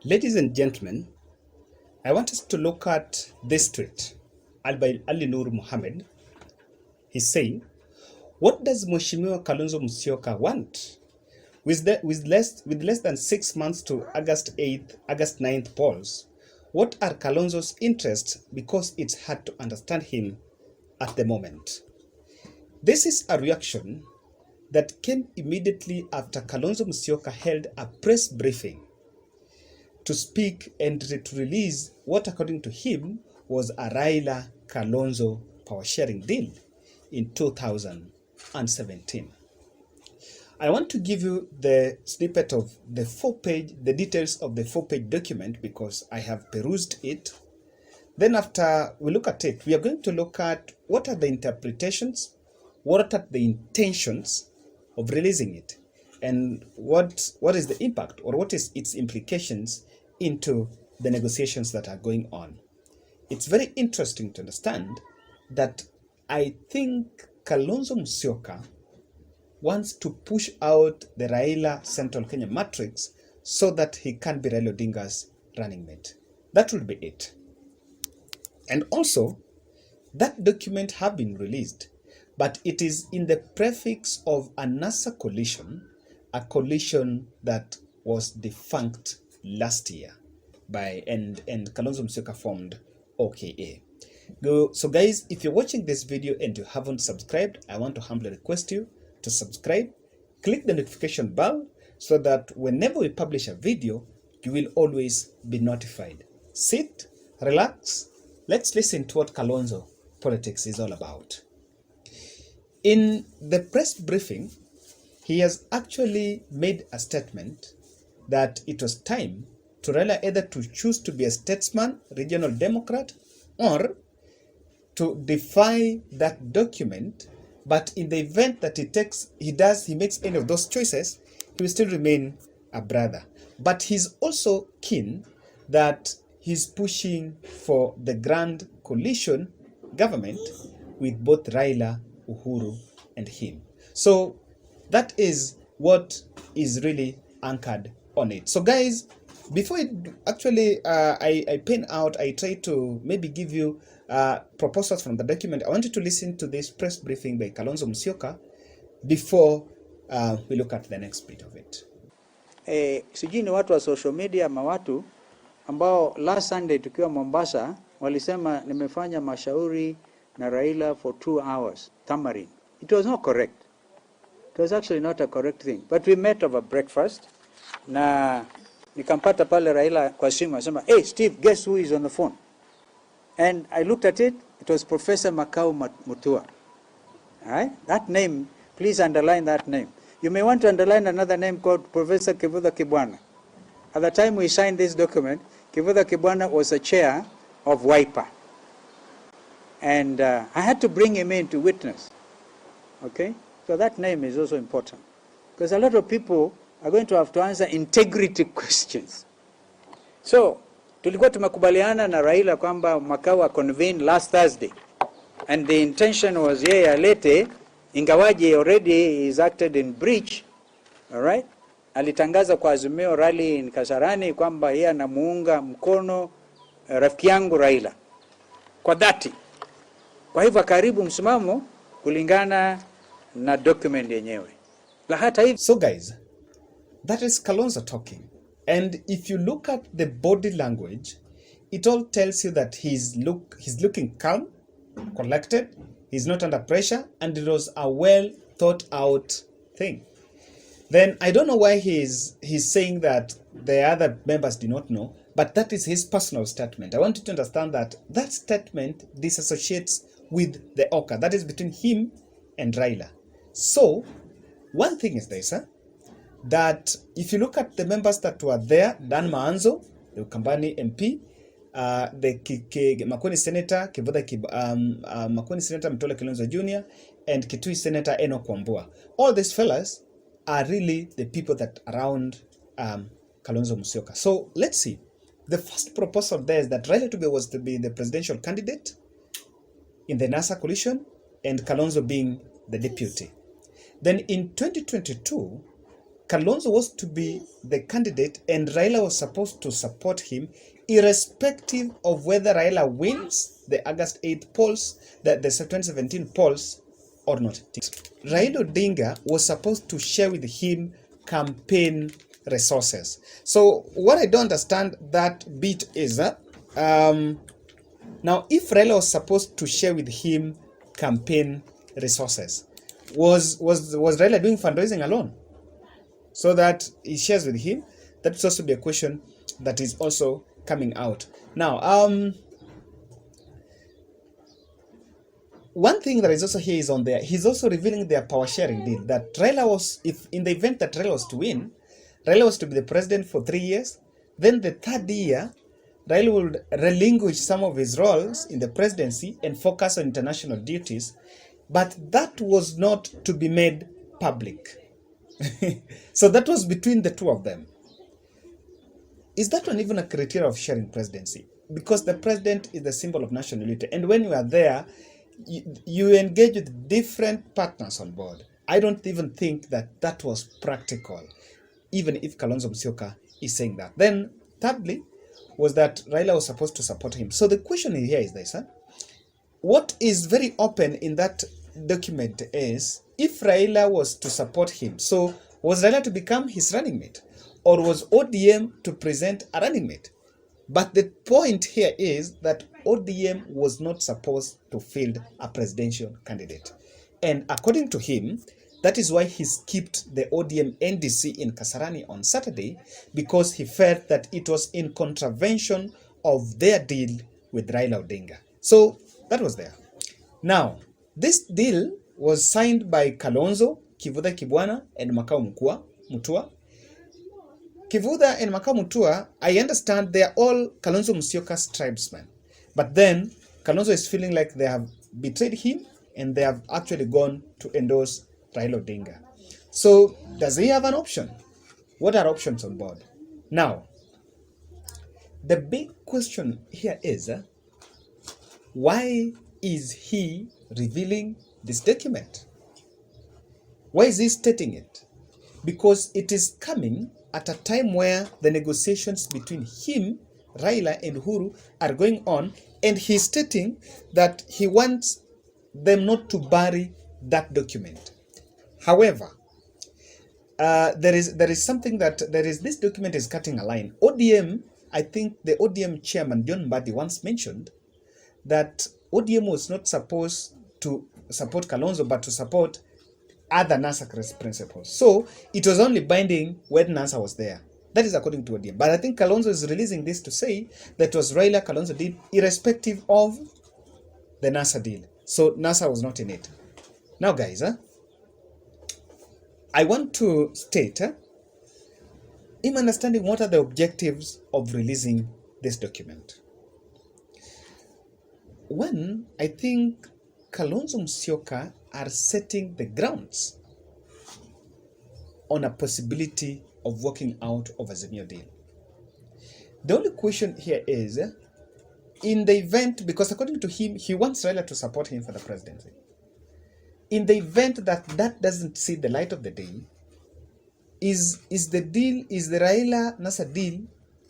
Ladies and gentlemen, I want us to look at this tweet. Ali Nur Mohammed, he's saying, what does Mheshimiwa Kalonzo Musyoka want? With less than 6 months to August 8th, August 9th polls, what are Kalonzo's interests, because it's hard to understand him at the moment? This is a reaction that came immediately after Kalonzo Musyoka held a press briefing to speak and to release what, according to him, was a Raila Kalonzo power sharing deal in 2017. I want to give you the snippet of the details of the 4-page document because I have perused it. Then after we look at it, we are going to look at what are the interpretations, what are the intentions of releasing it, and what is the impact or what is its implications into the negotiations that are going on. It's very interesting to understand that I think Kalonzo Musyoka wants to push out the Raila Central Kenya matrix so that he can be Raila Odinga's running mate. That will be it. And also, that document have been released, but it is in the prefix of a NASA coalition, a coalition that was defunct last year and Kalonzo Musyoka formed OKA. So guys, if you're watching this video and you haven't subscribed, I want to humbly request you to subscribe, click the notification bell so that whenever we publish a video, you will always be notified. Sit, relax, let's listen to what Kalonzo politics is all about. In the press briefing, he has actually made a statement that it was time to Raila either to choose to be a statesman, regional Democrat, or to defy that document. But in the event that he makes any of those choices, he will still remain a brother. But he's also keen that he's pushing for the grand coalition government with both Raila, Uhuru, and him. So that is what is really anchored on it. So guys, before I pen out, I try to maybe give you proposals from the document. I want you to listen to this press briefing by Kalonzo Musyoka before we look at the next bit of it. Sijui ni watu wa social media ama watu ambao last Sunday tukiwa Mombasa walisema nimefanya mashauri na Raila for 2 hours tamarind. It was not correct. It was actually not a correct thing. But we met over breakfast na nikampata pale Raila kwa simu asema, "Hey Steve, guess who is on the phone?" And I looked at it, it was Professor Makau Mutua. All right? That name, please underline that name. You may want to underline another name called Professor Kivutha Kibwana. At the time we signed this document, Kivutha Kibwana was a chair of WIPA. And I had to bring him in to witness. Okay? So that name is also important. Because a lot of people are going to have to answer integrity questions. So, tulikuwa tumekubaliana na Raila kwamba Makawa convened last Thursday. And the intention was yeye alete, ingawaje already is acted in breach. Alright? Alitangaza kwa Azimio rally in Kasarani kwamba yeye anamuunga mkono rafiki yangu Raila. Kwa dhati. Kwa hivyo karibu msimamo kulingana na document yenyewe. La hata hivi. So guys, that is Kalonzo talking. And if you look at the body language, it all tells you that he's looking calm, collected, he's not under pressure, and it was a well thought out thing. Then I don't know why he's saying that the other members do not know, but that is his personal statement. I want you to understand that that statement disassociates with the OKA. That is between him and Raila. So one thing is this, that if you look at the members that were there, Dan Maanzo, the Ukambani MP, the Makueni Senator, Makueni Senator Mtole Kalonzo Jr., and Kitui Senator Enoch Wambua. All these fellas are really the people that around Kalonzo Musyoka. So let's see. The first proposal there is that Raila was to be the presidential candidate in the NASA coalition and Kalonzo being the deputy. Then in 2022, Kalonzo was to be the candidate and Raila was supposed to support him irrespective of whether Raila wins the August 8th polls, the 2017 polls or not. Raila Odinga was supposed to share with him campaign resources. So what I don't understand that bit is that now if Raila was supposed to share with him campaign resources, was Raila doing fundraising alone so that he shares with him? That's also be a question that is also coming out now. One thing that is also here is on there, he's also revealing their power sharing deal, that Raila was, if in the event that Raila was to win, Raila was to be the president for 3 years, then the third year Raila would relinquish some of his roles in the presidency and focus on international duties, but that was not to be made public. So that was between the two of them. Is that one even a criteria of sharing presidency? Because the president is the symbol of national unity, and when you are there, you engage with different partners on board. I don't even think that that was practical, even if Kalonzo Musyoka is saying that. Then, thirdly, was that Raila was supposed to support him. So the question here is this, what is very open in that document is, if Raila was to support him, so was Raila to become his running mate? Or was ODM to present a running mate? But the point here is that ODM was not supposed to field a presidential candidate. And according to him, that is why he skipped the ODM NDC in Kasarani on Saturday, because he felt that it was in contravention of their deal with Raila Odinga. So that was there. Now, this deal was signed by Kalonzo, Kivutha Kibwana, and Makau Mutua. Kivutha and Makau Mutua, I understand they are all Kalonzo Musyoka's tribesmen. But then, Kalonzo is feeling like they have betrayed him and they have actually gone to endorse Raila Odinga. So, does he have an option? What are options on board? Now, the big question here is, why is he revealing this document? Why is he stating it? Because it is coming at a time where the negotiations between him, Raila, and Uhuru are going on, and he's stating that he wants them not to bury that document. However, there is something that this document is cutting a line. ODM, I think the ODM chairman John Mbadi once mentioned that ODM was not supposed to support Kalonzo, but to support other NASA principles. So it was only binding when NASA was there. That is according to ODM. But I think Kalonzo is releasing this to say that was Raila Kalonzo deal irrespective of the NASA deal. So NASA was not in it. Now guys, I want to state, in understanding what are the objectives of releasing this document. One, I think Kalonzo Musyoka are setting the grounds on a possibility of working out of a Azimio deal. The only question here is, in the event, because according to him, he wants Raila to support him for the presidency. In the event that that doesn't see the light of the day, is the Raila NASA deal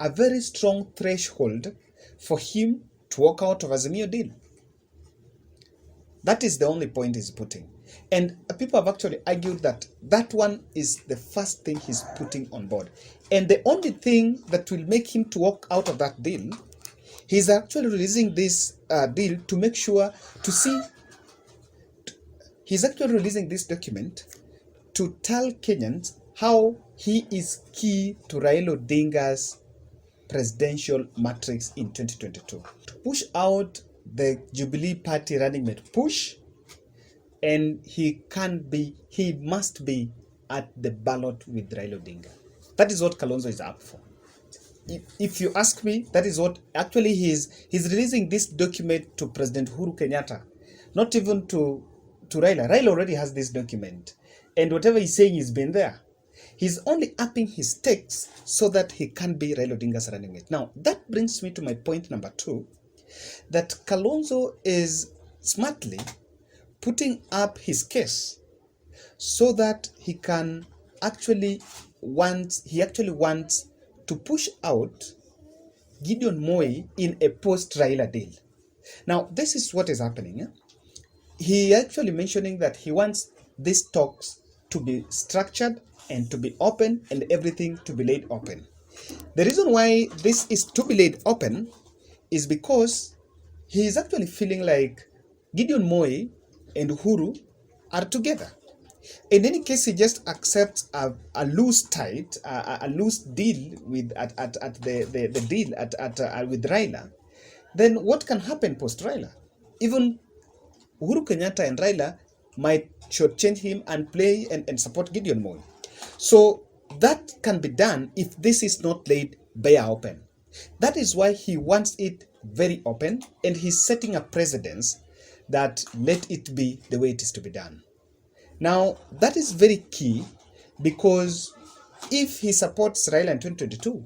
a very strong threshold for him to walk out of a Azimio deal? That is the only point he's putting. And people have actually argued that that one is the first thing he's putting on board. And the only thing that will make him to walk out of that deal, he's actually releasing this deal to make sure, to see, he's actually releasing this document to tell Kenyans how he is key to Raila Odinga's presidential matrix in 2022. To push out the Jubilee Party running mate push, and he must be at the ballot with Raila Odinga. That is what Kalonzo is up for. If you ask me, that is what actually he's releasing this document to President Uhuru Kenyatta, not even to Raila. Raila already has this document, and whatever he's saying has been there. He's only upping his stakes so that he can be Raila Odinga's running mate. Now, that brings me to my point number 2, that Kalonzo is smartly putting up his case so that he can actually actually wants to push out Gideon Moi in a post-Raila deal. Now, this is what is happening. He actually mentioning that he wants these talks to be structured and to be open and everything to be laid open. The reason why this is to be laid open is because he is actually feeling like Gideon Moi and Uhuru are together. In any case, he just accepts a loose tight, a loose deal with at the deal with Raila. Then what can happen post Raila? Even Uhuru Kenyatta and Raila might shortchange him and play and support Gideon Moi. So that can be done if this is not laid bare open. That is why he wants it very open, and he's setting a precedence that let it be the way it is to be done. Now, that is very key, because if he supports Raila in 2022,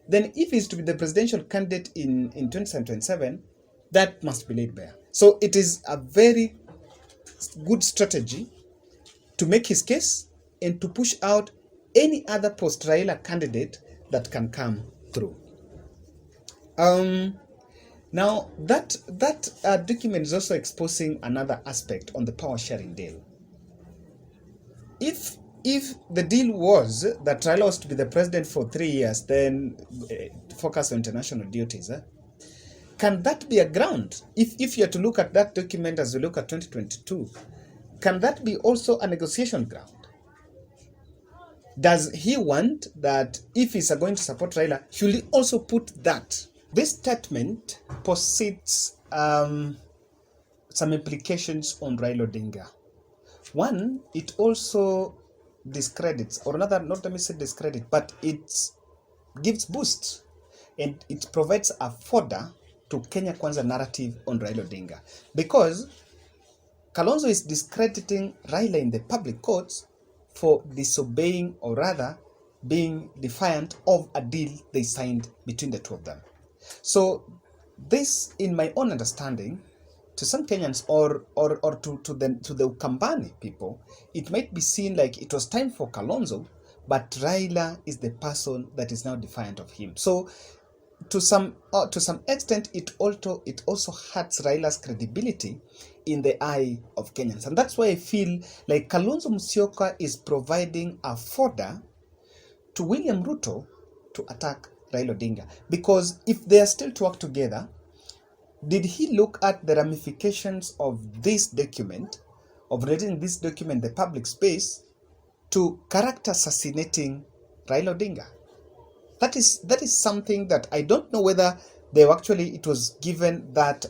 then if he's to be the presidential candidate in 2027, that must be laid bare. So it is a very good strategy to make his case and to push out any other post-Raila candidate that can come through. Now, that document is also exposing another aspect on the power-sharing deal. If the deal was that Raila was to be the president for 3 years, then focus on international duties, can that be a ground? If you are to look at that document as we look at 2022, can that be also a negotiation ground? Does he want that if he's going to support Raila, should he also put that? This statement posits some implications on Raila Odinga. One, it also discredits, or rather, not let me say discredit, but it gives boost and it provides a fodder to Kenya Kwanza narrative on Raila Odinga, because Kalonzo is discrediting Raila in the public courts for disobeying, or rather being defiant of a deal they signed between the two of them. So this, in my own understanding, to some Kenyans or to the Ukambani people, it might be seen like it was time for Kalonzo, but Raila is the person that is now defiant of him. So to some extent, it also hurts Raila's credibility in the eye of Kenyans, and that's why I feel like Kalonzo Musyoka is providing a fodder to William Ruto to attack Raila Odinga, because if they are still to work together, did he look at the ramifications of this document, of letting this document the public space, to character assassinating Raila Odinga? That is something that I don't know whether it was given that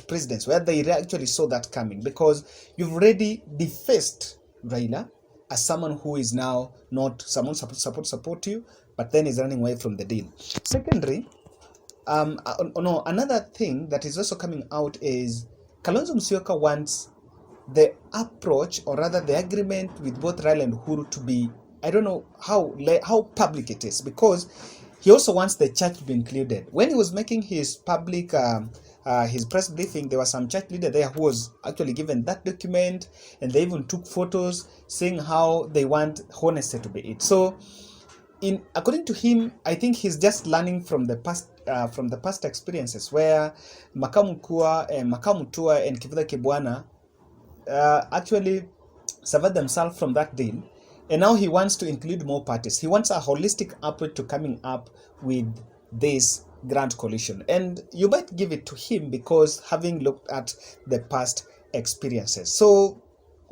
precedence, where they actually saw that coming, because you've already defaced Raila as someone who is now not someone support you, but then is running away from the deal. Secondly, another thing that is also coming out is Kalonzo Musyoka wants the approach, or rather the agreement with both Raila and Uhuru to be, I don't know how public it is, because he also wants the church to be included. When he was making his public his press briefing, there was some church leader there who was actually given that document, and they even took photos saying how they want honesty to be it. So according to him, I think he's just learning from the past experiences where Makamu Tua and Kivutha Kibwana actually severed themselves from that deal, and now he wants to include more parties. He wants a holistic approach to coming up with this grand coalition, and you might give it to him because having looked at the past experiences. So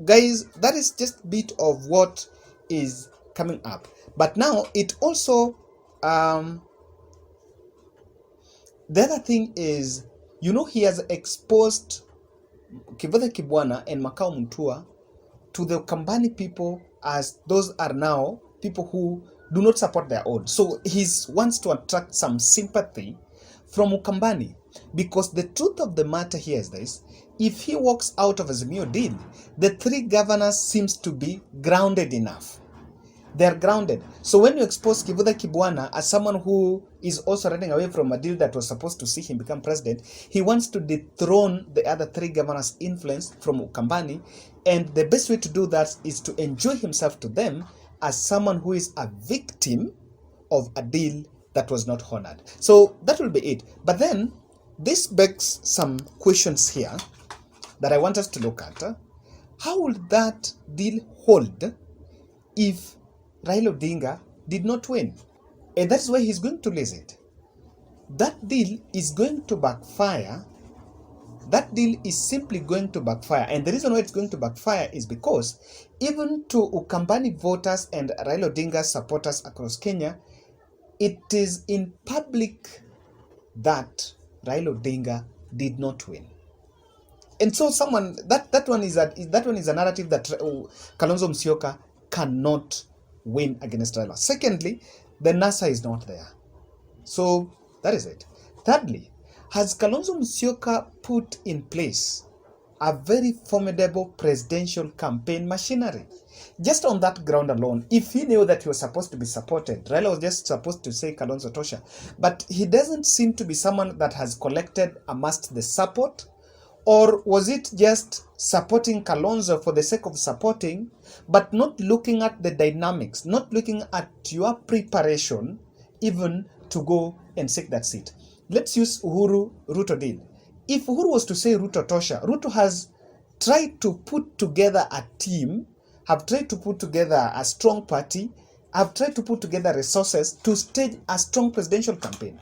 guys, that is just a bit of what is coming up. But now it also the other thing is, he has exposed Kivutha Kibwana and Makau Mutua to the Kambani people as those are now people who do not support their own. So he wants to attract some sympathy from Ukambani, because the truth of the matter here is this: if he walks out of Azimio deal, the three governors seems to be grounded enough. They're grounded. So when you expose Kivutha Kibwana as someone who is also running away from a deal that was supposed to see him become president, he wants to dethrone the other three governors' influence from Ukambani, and the best way to do that is to enjoy himself to them as someone who is a victim of a deal that was not honored. So that will be it. But then this begs some questions here that I want us to look at. How will that deal hold if Raila Odinga did not win? And that's why he's going to lose it. That deal is going to backfire. That deal is simply going to backfire. And the reason why it's going to backfire is because even to Ukambani voters and Raila Odinga supporters across Kenya, it is in public that Raila Odinga did not win. And so that one is a narrative that Kalonzo Musyoka cannot win against Raila. Secondly, the NASA is not there. So that is it. Thirdly, has Kalonzo Musyoka put in place a very formidable presidential campaign machinery? Just on that ground alone, if he knew that he was supposed to be supported, Raila was just supposed to say Kalonzo Tosha. But he doesn't seem to be someone that has amassed the support. Or was it just supporting Kalonzo for the sake of supporting, but not looking at the dynamics, not looking at your preparation even to go and seek that seat? Let's use Ruto deal. If Uhuru was to say Ruto Tosha, Ruto has tried to put together a team, have tried to put together a strong party, have tried to put together resources to stage a strong presidential campaign.